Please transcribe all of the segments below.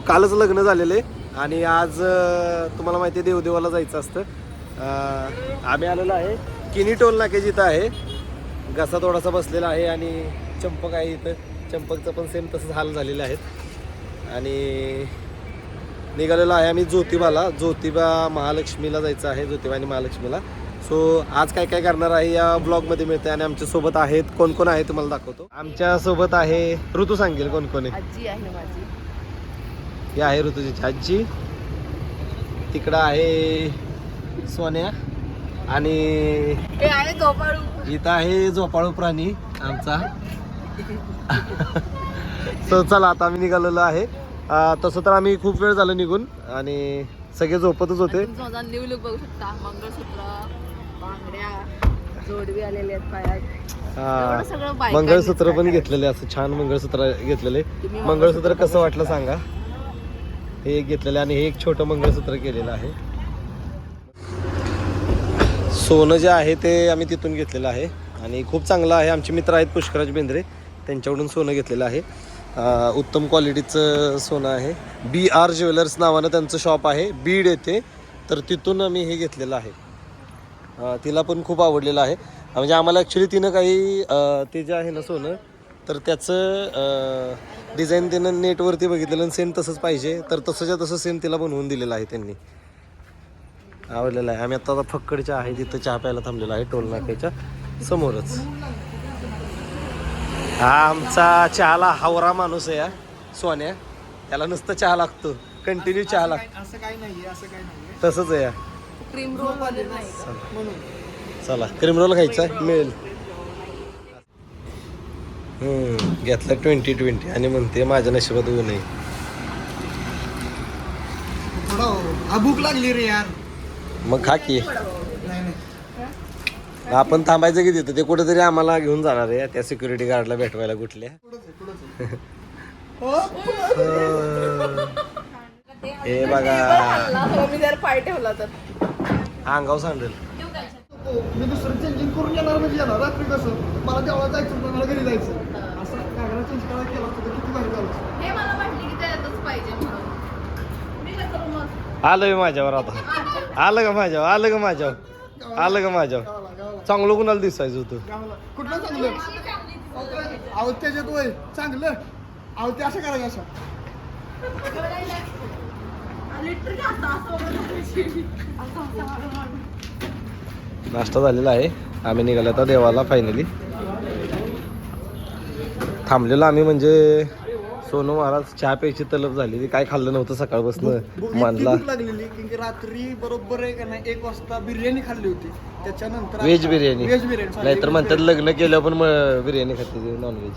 कालच लग्न झालेले आणि आज तुम्हाला माहिती आहे देवदेवाला जायचं असतं. आम्ही आलेलो आहे किनी टोल नाके जिथं आहे. घसा थोडासा बसलेला आहे आणि चंपक आहे इथं. चंपकचं पण सेम तसंच हाल झालेले आहेत आणि निघालेलो आहे आम्ही ज्योतिबा महालक्ष्मीला जायचं आहे. ज्योतिबा आणि महालक्ष्मीला. सो आज काय काय करणार आहे या ब्लॉगमध्ये मिळते आणि आमच्या सोबत आहेत कोण कोण आहे तुम्हाला दाखवतो. आमच्या सोबत आहे ऋतू सांगेल कोण कोण आहे. आजी आहे माझी. ही आहे ऋतूची आजी. तिकडं आहे सोन्या आणि हे आहे झोपाळू. इथं आहे झोपाळू प्राणी आमचा. सो चला आता आम्ही निघालेलो आहे. तसं तर आम्ही खूप वेळ झालं निघून आणि सगळे झोपतच होते. माझा न्यू लुक बघू शकता. मंगळसूत्र, बांगड्या, जोडवी आलेले आहेत पायात. सगळं मंगळसूत्र पण घेतलेले असं छान मंगळसूत्र घेतलेले. मंगळसूत्र कसं वाटलं सांगा. हे एक घेतलेलं आणि हे एक छोटं मंगळसूत्र केलेलं आहे. सोनं जे आहे ते आम्ही तिथून घेतलेलं आहे आणि खूप चांगलं आहे. आमचे मित्र आहेत पुष्कराज बेंद्रे, त्यांच्याकडून सोनं घेतलेलं आहे. उत्तम क्वालिटीचं सोनं आहे. BR ज्वेलर्स नावानं त्यांचं शॉप आहे बीड येथे. तर तिथून आम्ही हे घेतलेलं आहे. तिला पण खूप आवडलेलं आहे. म्हणजे आम्हाला ॲक्च्युली तिनं काही ते जे आहे ना सोनं तर त्याचं डिझाईन तिनं नेटवरती बघितलेलं आणि सेम तसंच पाहिजे तर तसंच्या तसं सेम तिला बनवून दिलेलं आहे त्यांनी. आवडलेलं आहे. आम्ही आता फक्कडच्या आहे तिथं चहा प्यायला थांबलेला आहे टोल नाक्याच्या समोरच. हा आमचा चहाला हावरा माणूस आहे. सोन्या त्याला नुसतं चहा लागतो. कंटिन्यू चहा लागतो. असं काही नाहीये, असं काही नाहीये. तसंच आहे. क्रीम रोल वगैरे नाही म्हणून. चला क्रीम रोल खायचा मिळेल. घेतला 2020 आणि म्हणते माझ्या नशिबात होऊ नये. थोडं भूक लागली रे यार. मग खा की. नाही नाही. आपण थांबायचं की तिथं. ते कुठेतरी आम्हाला घेऊन जाणार आहे त्या सिक्युरिटी गार्डला भेटवायला कुठल्या. हे बघा मी जर पाय ठेवला तर अंगाव सांडेल. मी दुसरं चेंजिंग करून येणार म्हणजे येणार. रात्री कसं मला देवळात जायचं होतं, मला घरी जायचं. असं घागरा चेंज करायला केला असतं तर किती भारी झालं असतं. हे मला वाटलं की त्यातच पाहिजे म्हणून. मी काय करू मग? आलं माझ्यावर आता. आलं का माझ्यावर. आलं का माझ्यावर. चांगलं कुणाला दिसायचं होतं. गावाला कुठलं चांगलं अहो त्याच्यात वय चांगलं. अहो ते असं करायचं असं. नाश्ता झालेला आहे. आम्ही निघालो आता देवाला फायनली. थांबलेलो आम्ही म्हणजे सोनू महाराज चहा प्यायची तलब झालेली. काय खाल्लं नव्हतं सकाळपासून मानला. भूक लागलेली की रात्री बरोबर आहे का नाही 1 वाजता बिर्याणी खाल्ली होती. त्याच्यानंतर व्हेज बिर्याणी. व्हेज बिर्याणी नाहीतर म्हणतात लग्न केलं पण बिर्याणी खाते नॉनव्हेज.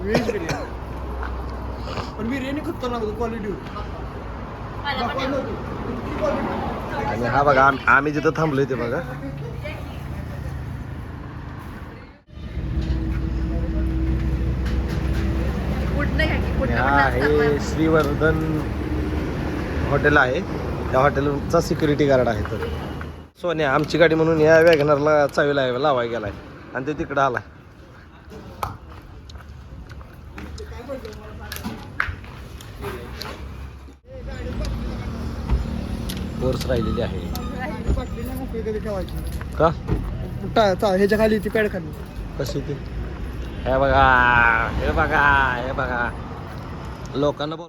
व्हेज बिर्याणी पण बिर्याणी खतरनाक होती. क्वालिटी होती. आणि हा बघा आम्ही जिथं थांबलोय ते बघा. हा हे श्रीवर्धन हॉटेल आहे. त्या हॉटेलचा सिक्युरिटी गार्ड आहे. तर सोन्या आमची गाडी म्हणून या वॅगनरला चावी लावाय गेलाय आणि ते तिकडं आलाय. कोर्स राहिलेली आहे का ह्याच्या खाली ती पॅड खाली कशी ती. हे बघा हे बघा हे बघा लोकांना बोल.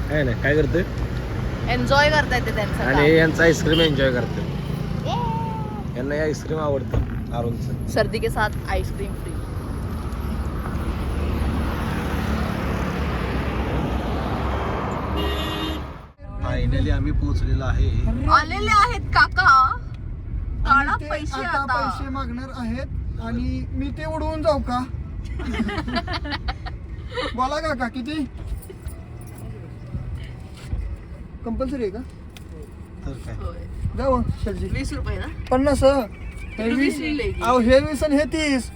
काय नाही काय करते. एन्जॉय करता येते त्यांचं आणि यांचा आईस्क्रीम एन्जॉय करते. यांना आईस्क्रीम आवडतं अरुणचं. सर्दी के साथ आईस्क्रीम फ्री. फायनली आम्ही पोहोचलेलो आहे. आलेले आहेत काका. काढा ते पैसे आता आता. पैसे मागणार आहेत आणि मी ते उडवून जाऊ का? बोला काका किती कंपल्सरी आहे का? तर काय जाऊ शेटजी. 20 रुपये ना. 50 हे 20 लिहिले की. अहो हे 20 आणि हे 30.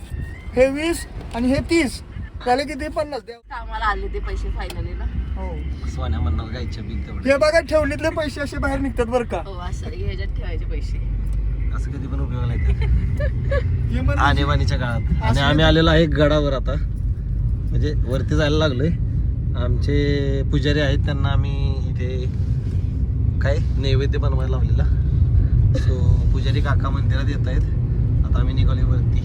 हे 20 आणि हे 30 झाले किती 50 द्या. आम्हाला आले ते पैसे फायनली ना. हो सोन्या म्हणणार गायच्या बिल तेवढं. हे बघा ठेवणीतले पैसे असे बाहेर निघतात बरं का. हो असं ह्याच्यात ठेवायचे पैसे. असं कधी पण उपयोगाला येते हे म्हणजे आणीबाणीच्या काळात. आणि आम्ही आलेलो आहे गडावर आता, म्हणजे वरती जायला लागलोय. आमचे पुजारी आहेत, त्यांना आम्ही इथे काय नैवेद्य बनवायला लावलेला. सो पुजारी काका मंदिरात येत आहेत. आता आम्ही निघालोय वरती.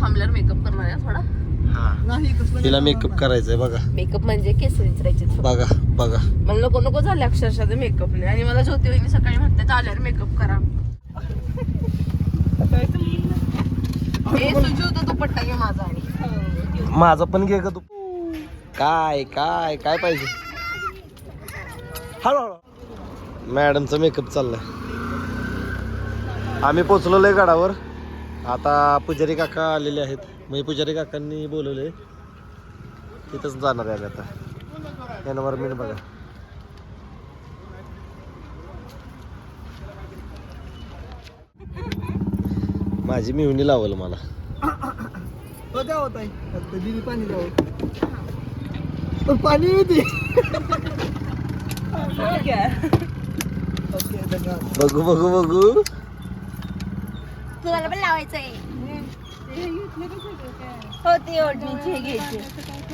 थांबल्यावर मेकअप करणार आहे थोडा. हा नाही तसलं तिला मेकअप करायचंय बघा. मेकअप म्हणजे केस विचारायचे बघा बघा. मला नको नको झाले अक्षरशः मेकअपने. आणि मला ज्योती वहिनी सकाळी म्हणते आल्यावर मेकअप करा. हे सुजी होता दुपट्टा घे माझा. आणि माझं पण घे का तू. काय काय काय पाहिजे. हळू मॅडमचा मेकअप चाललाय. आम्ही पोचलेलो आहे गडावर. आता पुजारी काका आलेले आहेत. म्हणजे पुजारी काकांनी बोलवले, तिथंच जाणार आहे आता. एन्व्हायरमेंट बघा. माझी मिळवणी लावल मला. द्या होत आहे दिदी पाणी द्यावं. पण पाणी येते. ओके धन्यवाद. बघू बघू बघू. तुम्हाला पण लावायचंय. हो ते ओढणीचे घ्यायचे.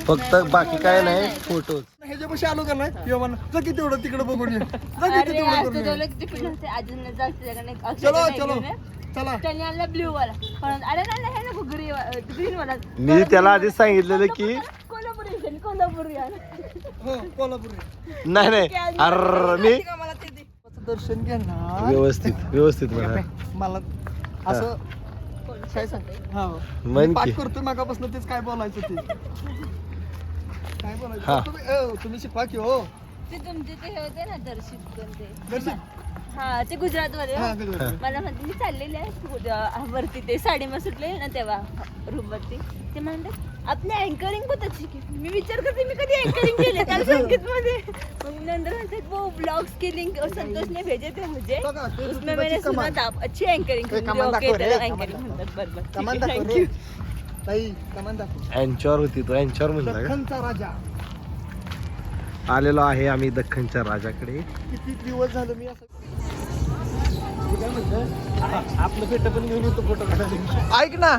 फक्त बाकी काय नाही, फोटो. ह्याच्यापाशी आलो का नाही किंवा म्हणा जा किती एवढं तिकडे बघून ये. जा किती तेवढं करून ये. चलो चलो चला. त्याने आणला ब्ल्यू वाला. अरे नाही हे नको ग्रीन वाला. मी त्याला आधीच सांगितलेलं की कोल्हापुरी कोल्हापुरी हो कोल्हापुरी. नाही नाही. अरे मी मला ते दे. दर्शन घेणार व्यवस्थित व्यवस्थित म्हणा. मला असं काय सांग. हा म्हण पाठ की. करतोय मागापासून तेच काय बोलायचं ते काय हा. बोलायचं. तुम्ही शिकवा की हो. ते तुमचे ते हे होते ना दर्शित कोणते. दर्शन हा ते गुजरात वाले. हा गुजरात. मला म्हणते मी चाललेली आहे वरती ते साडीमा सुटले ना तेव्हा रूम वरती. ते म्हणतात आपले अँकरिंग बहुत अच्छी की. मी विचार करते मी कधी अँकरिंग केले त्या संगीत मध्ये. मग नंतर म्हणतात वो ब्लॉग्स की लिंक संतोष ने भेजे थे मुझे बघा, ते उसमें मैंने सुना कमान. था आप अच्छी अँकरिंग ए, कमान ओके दाखव रे, तर कमान अँकरिंग दाखव. म्हणतात. बरोबर कमान दाखव थँक्यू. रे. ताई कमान दाखव. यांच्यावर होती तो. यांच्यावर म्हणला का. दख्खनचा राजा. आलेलो आहे आम्ही दख्खनच्या राजाकडे. किती दिवस झालं मी असं आपलं पेट पण घेऊन येतो फोटो काढायला. ऐक ना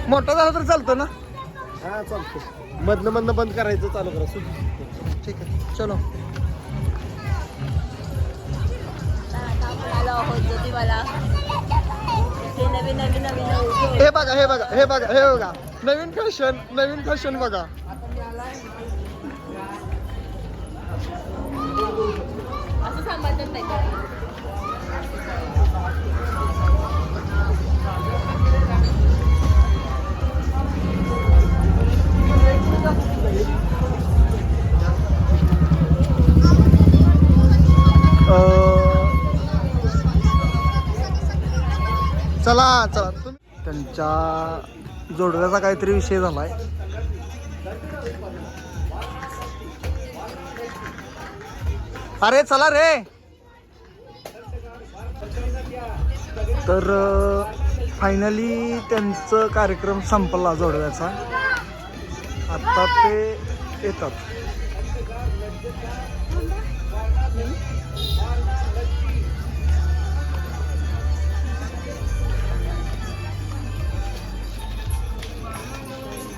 मोठा झाला तर चालतो ना. हा चालतो. मधनं मधनं बंद करायचं चालू करा. ठीक आहे चलो. आलो आहोत ज्योतिबाला. हे नवीन नवीन नवीन हे बघा हे बघा हे बघा हे बघा नवीन फॅशन बघा. असं सांभाळतात नाही. चला चला. त्यांच्या जोडव्याचा काहीतरी विषय झालाय. अरे चला रे. तर फायनली त्यांचं कार्यक्रम संपला जोडव्याचा. आता ते येतात.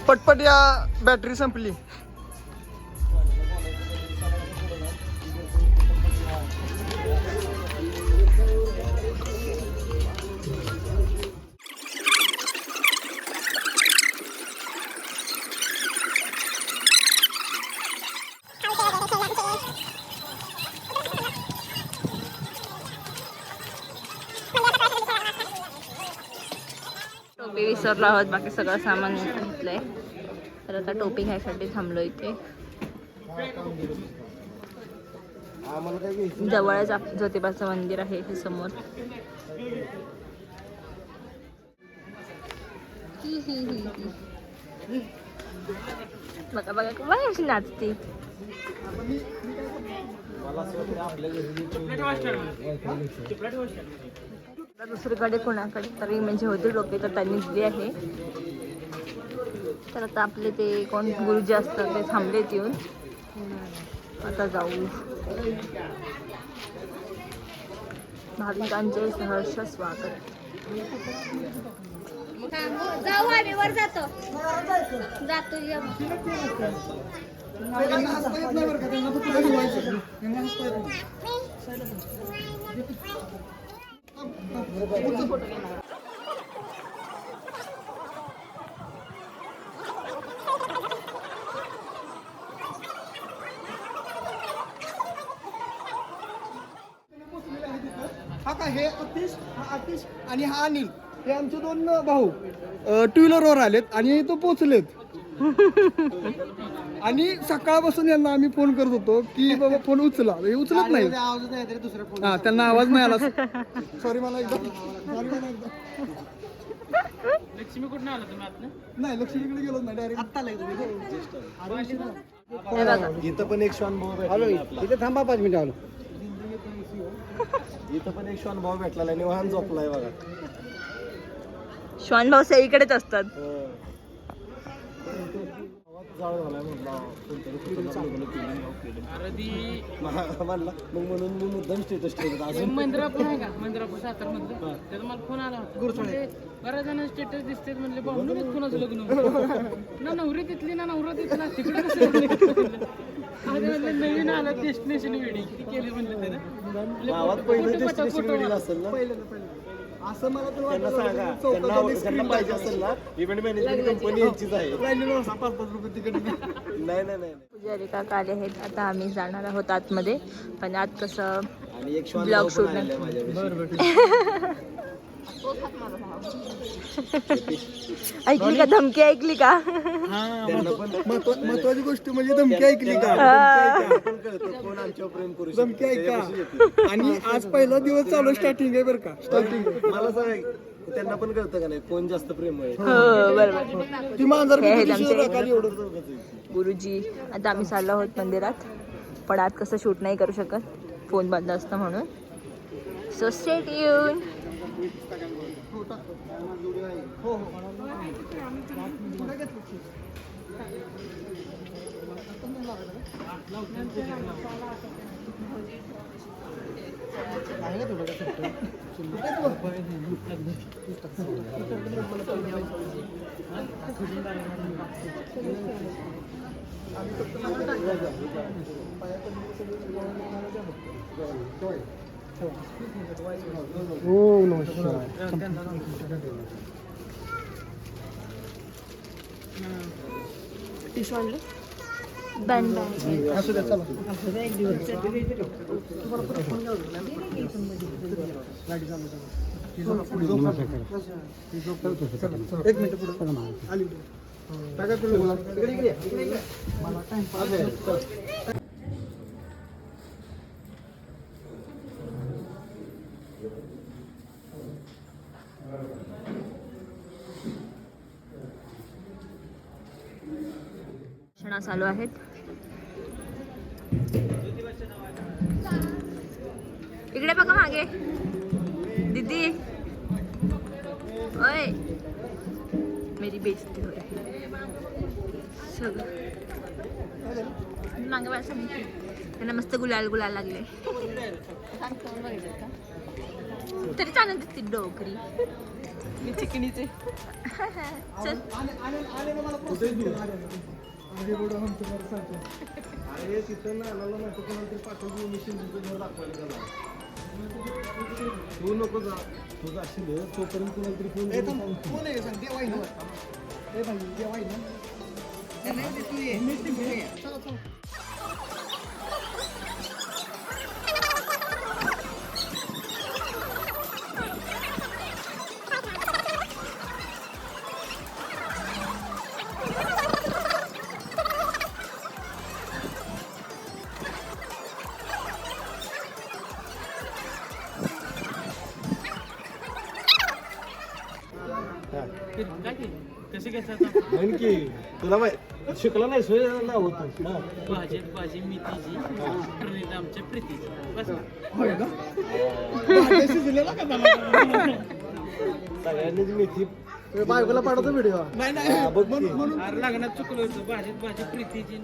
पटपट या बॅटरी संपली. टोपी विसरलो आहोत. बाकी सगळं सामान घेतलंय. तर आता टोपी घ्यायसाठी थांबलो इथे. जवळच ज्योतिबाचं मंदिर आहे हे समोर. बघा बघा बघा अशी नाचती. दुसरीकडे कोणाकडे तरी म्हणजे होते टोपी तर त्यांनी दिली आहे. तर आता आपले ते कोण गुरुजी असतात ते थांबलेत येऊन. आता जाऊ. भाविकांचे सहर्ष स्वागत. जाऊ आम्ही वर जातो त्यांना हसता येत नाही बरं का, त्यांना फक्त हसवायचं. त्यांना हसता येत नाही. हा का, हे आतिश आणि हा अनिल हे आमचे 2 भाऊ टू व्हीलरवर आलेत आणि तो पोचलेत. आणि सकाळपासून यांना आम्ही फोन करत होतो की बाबा फोन उचला, हे उचलत नाही. हा, त्यांना आवाज नाही आला. सॉरी मला एकदा. लक्ष्मी कुठून आला तुम्ही आता? नाही, लक्ष्मीकडे गेलो नाही, डायरेक्ट आत्ता इथं पण एक श्वान भाऊ भेटला. इथे थांबा 5 मिनिटं आलो. इथं पण एक श्वान भाऊ भेटला आणि वाहन झोपलाय बघा. श्वान भाऊ सगळीकडेच असतात. जाळ झालाय म्हणला कोणतरी अरे ती म्हणला मग म्हणून मी मुद्दाम स्टेटस ठेवत अजून. मंदिरापूर आहे का, मंदिरापूर सातारा मधलं, त्याचा मला फोन आला होता. म्हणजे बऱ्याच जण स्टेटस दिसते म्हणले बाबा कोणाचं लग्न ना नवरी तिथली ना नवरा तिथला तिकडे कसं म्हणले नवीन आला डेस्टिनेशन वेडिंग किती केली म्हणलं त्यानं. गावात पहिलं डेस्टिनेशन वेडिंग असेल ना, असं मला तर त्यांना सांगा, त्यांना पाहिजे असेल ना इव्हेंट मॅनेजमेंट कंपनी यांचीच आहे. 5-5 रुपये तिकीट. नाही नाही नाही. पुजारी काका आले आहेत. आता आम्ही जाणार आहोत आतमध्ये, पण आत कसं आणि एक श्वान ब्लॉग भाऊ शूट पण आलेला आहे माझ्यापाशी. ऐकली का धमकी, ऐकली का? त्यांना पण महत्वाची गोष्ट म्हणजे धमकी ऐकली का? त्यांना पण कळतं कोण आमच्यावर प्रेम करू शकतं. धमकी ऐका. त्याच्यापाशी येते. आणि आज पहिला दिवस चालू, स्टार्टिंग आहे बरं का, स्टार्टिंग. मला सांग, त्यांना पण कळतं का नाही कोण जास्त प्रेम आहे. हो बरोबर. ती मांजर हे आहेत किती आमचे शिवाय खाली एवढं. गुरुजी. आता आम्ही चाललो आहोत मंदिरात, पण आत कसं शूट नाही करू शकत, फोन बंद असतं म्हणून. So stay tune. हो हो. हो नमस्कार. टिश्यू आणलं? बन बन. असू द्या, चला. एक मिनिट पुढे आली. काय करतो बोला. मला टाइमपास आहे. चालू आहेत. इकडे बघा मागे दीदी. ओय मेरी बेइज्जती हो रही है. सगळं मागे बसा. त्यांना मस्त गुलाल गुलाल लागले तरी चालत दिसते डोकरी चिकणीचे. चल अरे तिथं ना आला नाही कोणाला तरी पाठवतो मिशन दाखवायला त्याला. तू नको जा, तू जाशील तोपर्यंत कोणाला तरी फोन. कोण आहे सांग. देवाई ना, ए भाई देवाई ना. चला चला. काय केलं कसं घ्यायचं म्हण की तुला माहिती शिकला नाही सोय नाव होतं. भाजी मेथीची प्रणिता आमच्या प्रीतीची बस. होय ना. भाज्या शिजलेला का त्याला? सगळ्यांनीच मेथी बायकोला पाठवतो व्हिडिओ. नाही नाही बघ की. म्हणून अरे लग्नात चुकलं होतं भाजी प्रीतीची.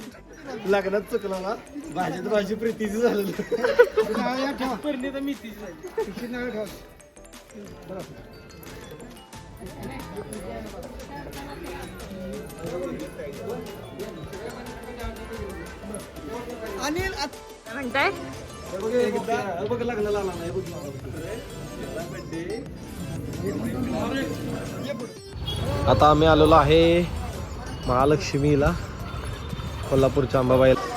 लग्नात चुकला ना, भाजीत भाजी प्रीतीची झालेली. परिणिता मेथीची झाली. अनिल काय म्हणताय? आता आम्ही आलेलो आहे महालक्ष्मीला, कोल्हापूरच्या अंबाबाईला.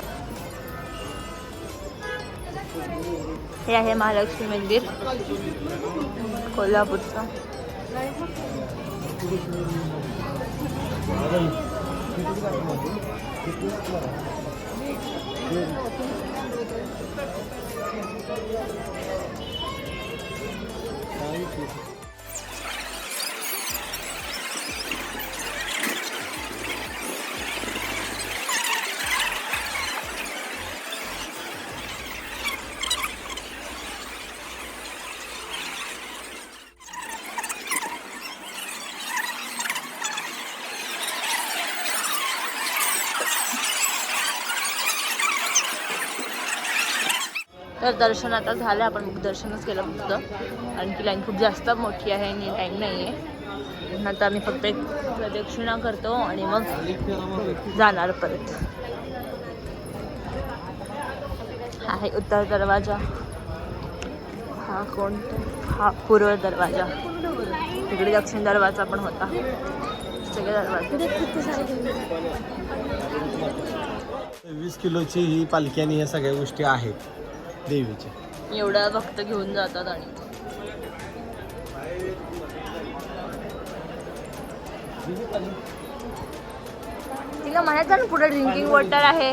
हे आहे महालक्ष्मी मंदिर कोल्हापूरचं. तर दर्शन आता झालं, आपण दर्शनच केलं फक्त. आणखी लाईन खूप जास्त मोठी आहे आणि टाईम नाही आहे. आता आम्ही फक्त एक प्रदक्षिणा करतो आणि मग जाणार परत. हा आहे उत्तर दरवाजा, हा कोणता, हा पूर्व दरवाजा, तिकडे दक्षिण दरवाजा पण होता. सगळे दरवाजे 20 किलोची ही पालखी आणि या सगळ्या गोष्टी आहेत देवीच्या. एवढा भक्त घेऊन जातात. आणि तिला माहित आहे ना पुढे ड्रिंकिंग वॉटर आहे.